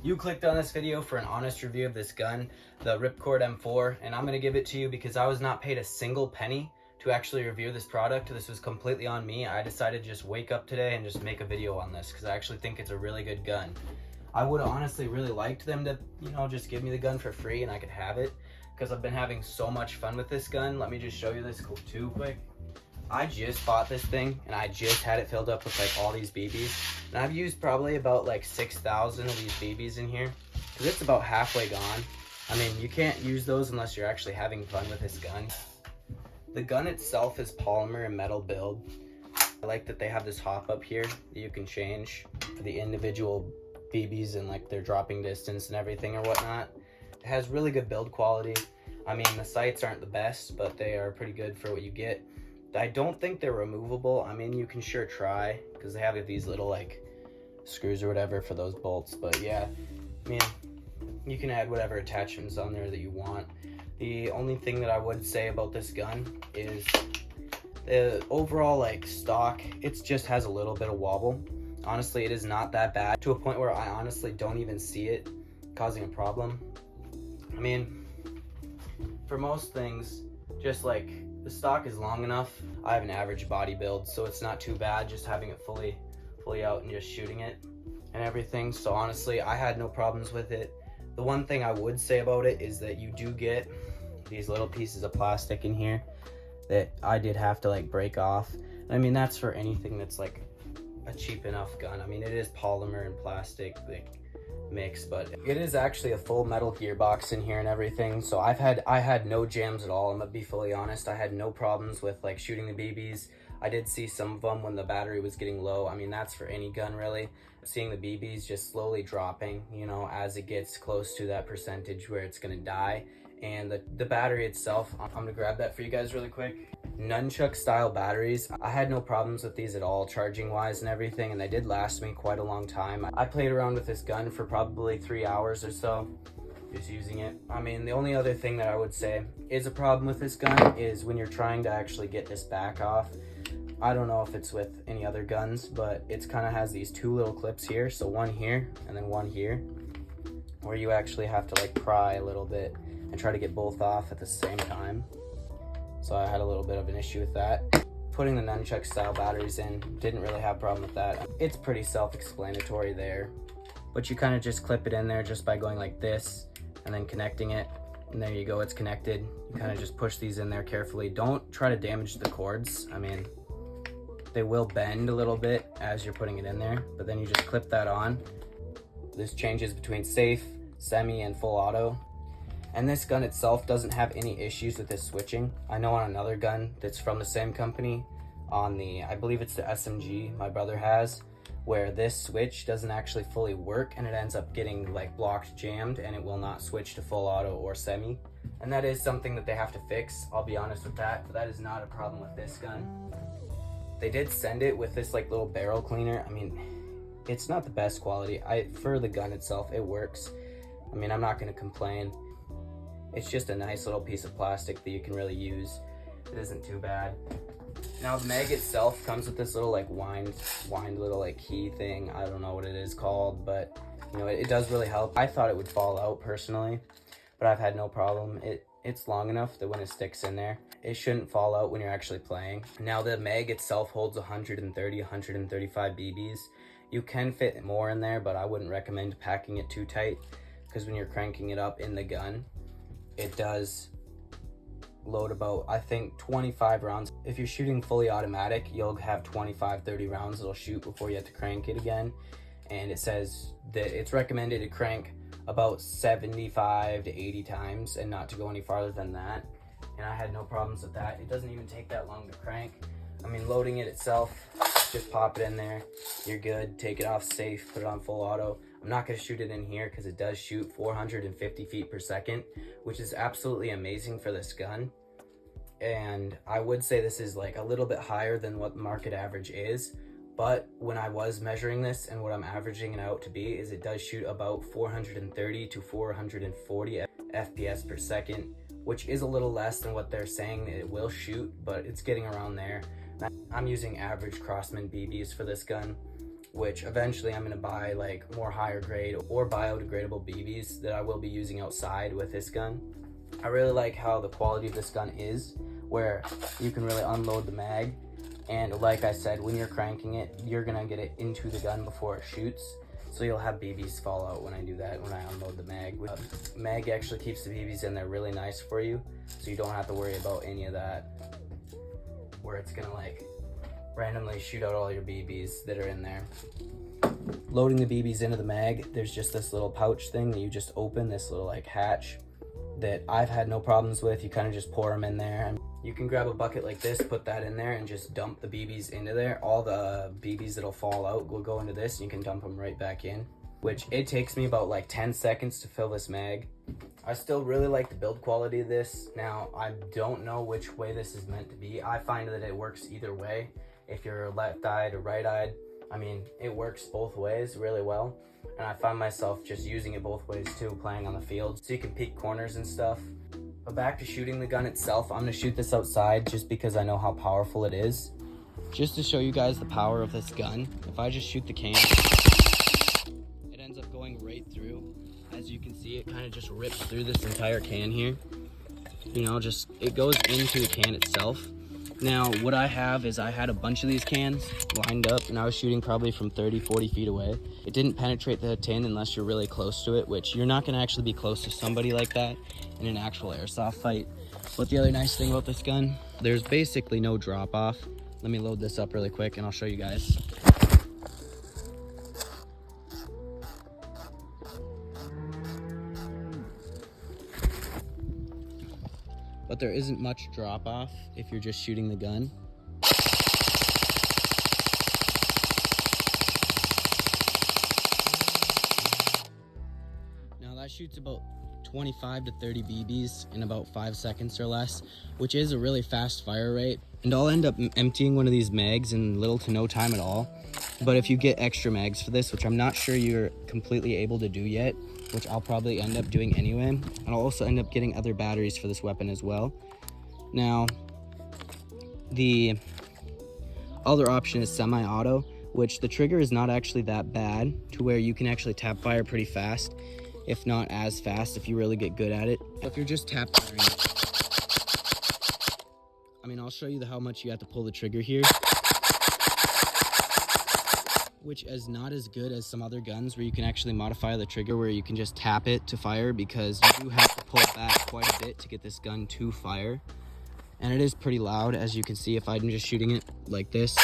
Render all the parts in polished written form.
You clicked on this video for an honest review of this gun, the Ripcord M4, and I'm going to give it to you because I was not paid a single penny to actually review this product. This was completely on me. I decided to just wake up today and just make a video on this because I actually think it's a really good gun. I would have honestly really liked them to, just give me the gun for free and I could have it because I've been having so much fun with this gun. Let me just show you this too quick. I just bought this thing and I just had it filled up with like all these BBs, and I've used probably about like 6,000 of these BBs in here because it's about halfway gone. I mean, you can't use those unless you're actually having fun with this gun. The gun itself is polymer and metal build. I like that they have this hop up here that you can change for the individual BBs and like their dropping distance and everything or whatnot. It has really good build quality. I mean, the sights aren't the best, but they are pretty good for what you get. I don't think they're removable. I mean, you can sure try because they have these little like screws or whatever for those bolts, but yeah, I mean, you can add whatever attachments on there that you want. The only thing that I would say about this gun is the overall like stock, it just has a little bit of wobble. Honestly, it is not that bad to a point where I honestly don't even see it causing a problem. I mean, for most things, just like the stock is long enough. I have an average body build, so it's not too bad just having it fully out and just shooting it and everything. So honestly, I had no problems with it. The one thing I would say about it is that you do get these little pieces of plastic in here that I did have to like break off. I mean, that's for anything that's like a cheap enough gun. I mean, it is polymer and plastic like mix, but it is actually a full metal gearbox in here and everything. So I had no jams at all. I'm gonna be fully honest. I had no problems with like shooting the BBs. I did see some of them when the battery was getting low. I mean, that's for any gun really. Seeing the BBs just slowly dropping, as it gets close to that percentage where it's gonna die. And the battery itself, I'm gonna grab that for you guys really quick. Nunchuck style batteries, I had no problems with these at all charging wise and everything, and they did last me quite a long time. I played around with this gun for probably 3 hours or so just using it. I mean, the only other thing that I would say is a problem with this gun is when you're trying to actually get this back off. I don't know if it's with any other guns, but it's kind of has these two little clips here, so one here and then one here, where you actually have to like pry a little bit and try to get both off at the same time. So I had a little bit of an issue with that. Putting the nunchuck style batteries in, didn't really have a problem with that. It's pretty self-explanatory there, but you kind of just clip it in there just by going like this and then connecting it, and there you go, it's connected. You kind of just push these in there carefully. Don't try to damage the cords. I mean, they will bend a little bit as you're putting it in there, but then you just clip that on. This changes between safe, semi, and full auto. And this gun itself doesn't have any issues with this switching. I know on another gun that's from the same company, on the, I believe it's the SMG my brother has, where this switch doesn't actually fully work and it ends up getting like blocked, jammed, and it will not switch to full auto or semi. And that is something that they have to fix, I'll be honest with that, but that is not a problem with this gun. They did send it with this like little barrel cleaner. I mean, it's not the best quality. For the gun itself, it works. I mean, I'm not gonna complain. It's just a nice little piece of plastic that you can really use. It isn't too bad. Now the mag itself comes with this little like wind little like key thing. I don't know what it is called, but it does really help. I thought it would fall out personally, but I've had no problem. It's long enough that when it sticks in there, it shouldn't fall out when you're actually playing. Now the mag itself holds 135 BBs. You can fit more in there, but I wouldn't recommend packing it too tight because when you're cranking it up in the gun, it does load about, I think, 25 rounds. If you're shooting fully automatic, you'll have 25-30 rounds it'll shoot before you have to crank it again. And it says that it's recommended to crank about 75 to 80 times and not to go any farther than that. And I had no problems with that. It doesn't even take that long to crank. I mean, loading it itself, just pop it in there, you're good. Take it off safe, put it on full auto. I'm not gonna shoot it in here because it does shoot 450 feet per second, which is absolutely amazing for this gun. And I would say this is like a little bit higher than what market average is, but when I was measuring this and what I'm averaging it out to be is it does shoot about 430 to 440 FPS per second, which is a little less than what they're saying it will shoot, but it's getting around there. I'm using average Crossman BBs for this gun. which eventually I'm going to buy like more higher grade or biodegradable BBs that I will be using outside with this gun. I really like how the quality of this gun is, where you can really unload the mag, and like I said, when you're cranking it, you're gonna get it into the gun before it shoots, so you'll have BBs fall out when I do that, when I unload the mag. Mag actually keeps the BBs in there really nice for you, so you don't have to worry about any of that, where it's gonna like randomly shoot out all your BBs that are in there. Loading the BBs into the mag, there's just this little pouch thing that you just open, this little like hatch that I've had no problems with. You kind of just pour them in there, and you can grab a bucket like this, put that in there, and just dump the BBs into there. All the BBs that'll fall out will go into this, and you can dump them right back in, which it takes me about like 10 seconds to fill this mag. I still really like the build quality of this. Now, I don't know which way this is meant to be. I find that it works either way. If you're left-eyed or right-eyed, I mean, it works both ways really well. And I find myself just using it both ways too, playing on the field, so you can peek corners and stuff. But back to shooting the gun itself, I'm gonna shoot this outside just because I know how powerful it is. Just to show you guys the power of this gun, if I just shoot the can, it ends up going right through. As you can see, it kind of just rips through this entire can here. You know, just, it goes into the can itself. Now, what I have is I had a bunch of these cans lined up, and I was shooting probably from 30, 40 feet away. It didn't penetrate the tin unless you're really close to it, which you're not gonna actually be close to somebody like that in an actual airsoft fight. But the other nice thing about this gun, there's basically no drop off. Let me load this up really quick and I'll show you guys. But there isn't much drop off if you're just shooting the gun. Now that shoots about 25 to 30 BBs in about 5 seconds or less, which is a really fast fire rate. And I'll end up emptying one of these mags in little to no time at all. But if you get extra mags for this, which I'm not sure you're completely able to do yet, which I'll probably end up doing anyway, and I'll also end up getting other batteries for this weapon as well. Now, the other option is semi-auto, which the trigger is not actually that bad, to where you can actually tap fire pretty fast, if not as fast if you really get good at it. If you're just tap firing it, I mean, I'll show you how much you have to pull the trigger here, which is not as good as some other guns where you can actually modify the trigger where you can just tap it to fire, because you do have to pull back quite a bit to get this gun to fire. And it is pretty loud, as you can see. If I'm just shooting it like this,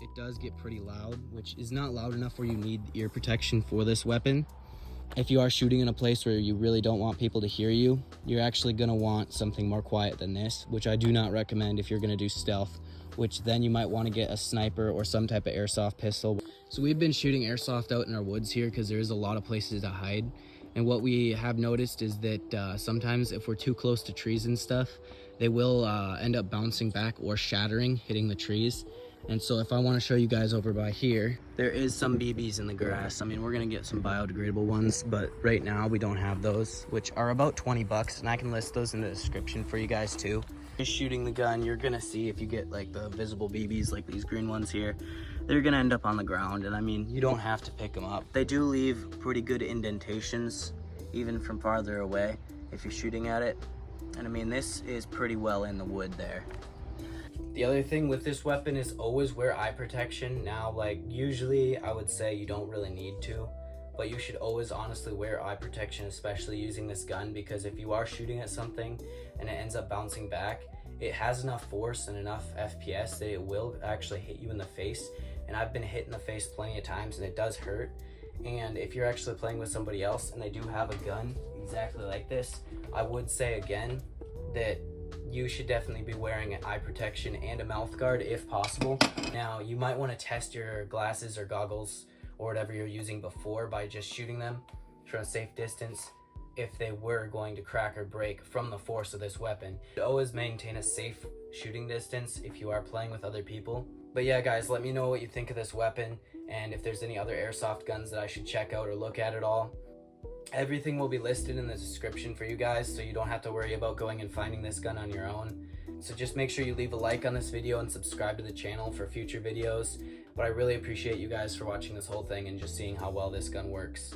it does get pretty loud, which is not loud enough where you need ear protection for this weapon. If you are shooting in a place where you really don't want people to hear you, you're actually gonna want something more quiet than this, which I do not recommend if you're gonna do stealth, which then you might want to get a sniper or some type of airsoft pistol. So we've been shooting airsoft out in our woods here because there is a lot of places to hide. And what we have noticed is that sometimes if we're too close to trees and stuff, they will end up bouncing back or shattering, hitting the trees. And so if I want to show you guys over by here, there is some BBs in the grass. I mean, we're going to get some biodegradable ones, but right now we don't have those, which are about 20 bucks. And I can list those in the description for you guys too. Just shooting the gun, you're going to see if you get like the visible BBs, like these green ones here, they're gonna end up on the ground. And I mean, you don't have to pick them up. They do leave pretty good indentations, even from farther away, if you're shooting at it. And I mean, this is pretty well in the wood there. The other thing with this weapon is always wear eye protection. Now, like, usually I would say you don't really need to, but you should always honestly wear eye protection, especially using this gun, because if you are shooting at something and it ends up bouncing back, it has enough force and enough FPS that it will actually hit you in the face. And I've been hit in the face plenty of times, and it does hurt. And if you're actually playing with somebody else and they do have a gun exactly like this, I would say again that you should definitely be wearing an eye protection and a mouth guard if possible. Now, you might want to test your glasses or goggles or whatever you're using before by just shooting them from a safe distance if they were going to crack or break from the force of this weapon. Always maintain a safe shooting distance if you are playing with other people. But yeah, guys, let me know what you think of this weapon, and if there's any other airsoft guns that I should check out or look at all. Everything will be listed in the description for you guys, so you don't have to worry about going and finding this gun on your own. So just make sure you leave a like on this video and subscribe to the channel for future videos. But I really appreciate you guys for watching this whole thing and just seeing how well this gun works.